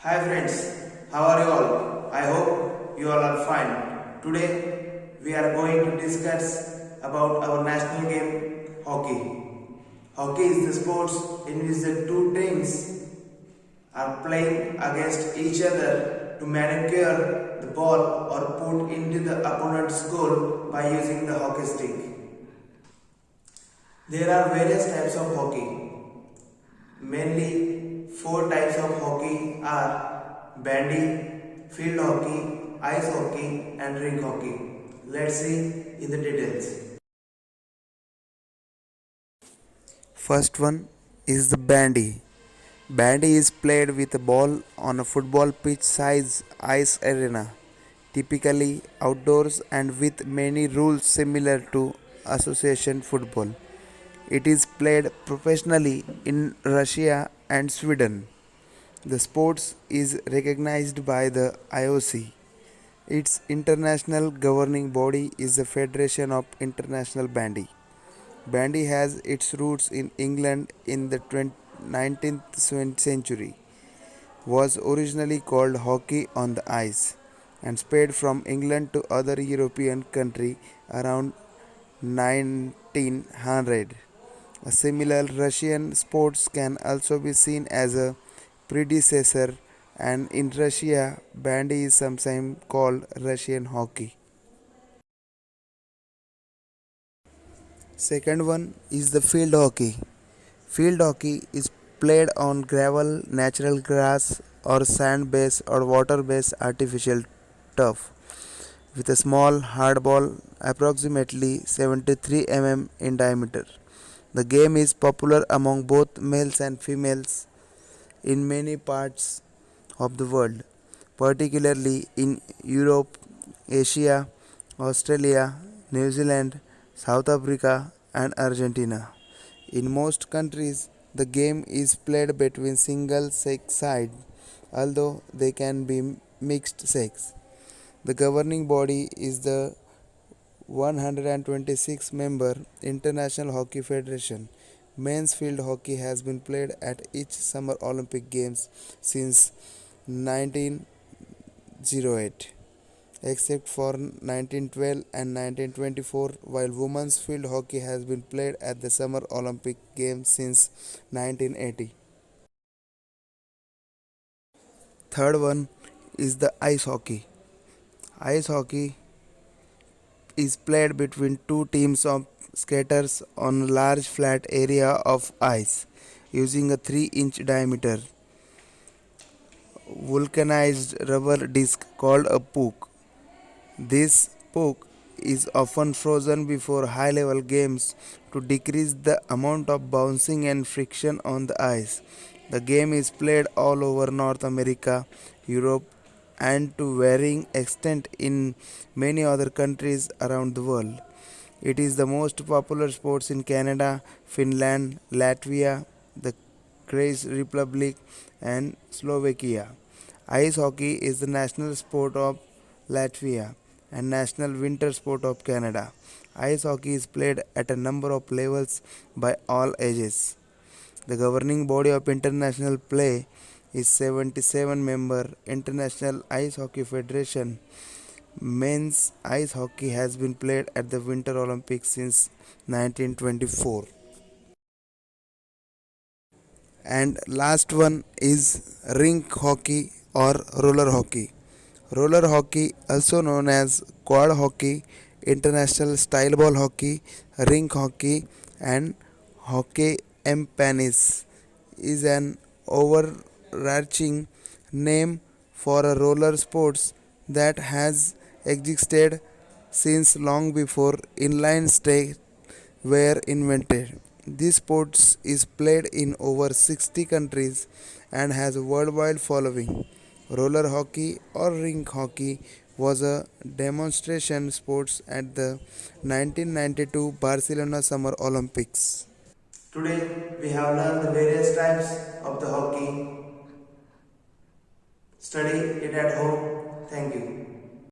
Hi friends, how are you all? I hope you all are fine. Today we are going to discuss about our national game hockey. Hockey is the sports in which the two teams are playing against each other to manipulate the ball or put into the opponent's goal by using the hockey stick. There are various types of hockey. Mainly four types of hockey are bandy, field hockey, ice hockey and rink hockey. Let's see in the details. First one is the bandy. Bandy is played with a ball on a football pitch size ice arena, typically outdoors and with many rules similar to association football. It is played professionally in Russia and Sweden. The sport is recognized by the IOC. Its international governing body is the Federation of International Bandy. Bandy has its roots in England in the 19th century, was originally called hockey on the ice, and spread from England to other European countries around 1900. A similar Russian sports can also be seen as a predecessor, and in Russia, bandy is sometimes called Russian hockey. Second one is the field hockey. Field hockey is played on gravel, natural grass, or sand based or water based artificial turf with a small hard ball approximately 73 mm in diameter. The game is popular among both males and females in many parts of the world, particularly in Europe, Asia, Australia, New Zealand, South Africa, and Argentina. In most countries, the game is played between single sex sides, although they can be mixed sex. The governing body is the 126 member International Hockey Federation. Men's field hockey has been played at each Summer Olympic Games since 1908, except for 1912 and 1924, while women's field hockey has been played at the Summer Olympic Games since 1980. Third one is the ice hockey. Ice hockey is played between two teams of skaters on a large flat area of ice using a 3-inch diameter vulcanized rubber disc called a puck. This puck is often frozen before high level games to decrease the amount of bouncing and friction on the ice. The game is played all over North America, Europe, and to varying extent in many other countries around the world. It is the most popular sport in Canada, Finland, Latvia, the Czech Republic, and Slovakia. Ice hockey is the national sport of Latvia and national winter sport of Canada. Ice hockey is played at a number of levels by all ages. The governing body of international play is 77 member International Ice Hockey Federation. Men's ice hockey has been played at the Winter Olympics since 1924. And last one is rink hockey or roller hockey. Roller hockey, also known as quad hockey, international style ball hockey, rink hockey, and hockey empanis, is an overarching name for a roller sports that has existed since long before inline skates were invented. This sport is played in over 60 countries and has a worldwide following. Roller hockey or rink hockey was a demonstration sport at the 1992 Barcelona Summer Olympics. Today we have learned the various types of the hockey. Study it at home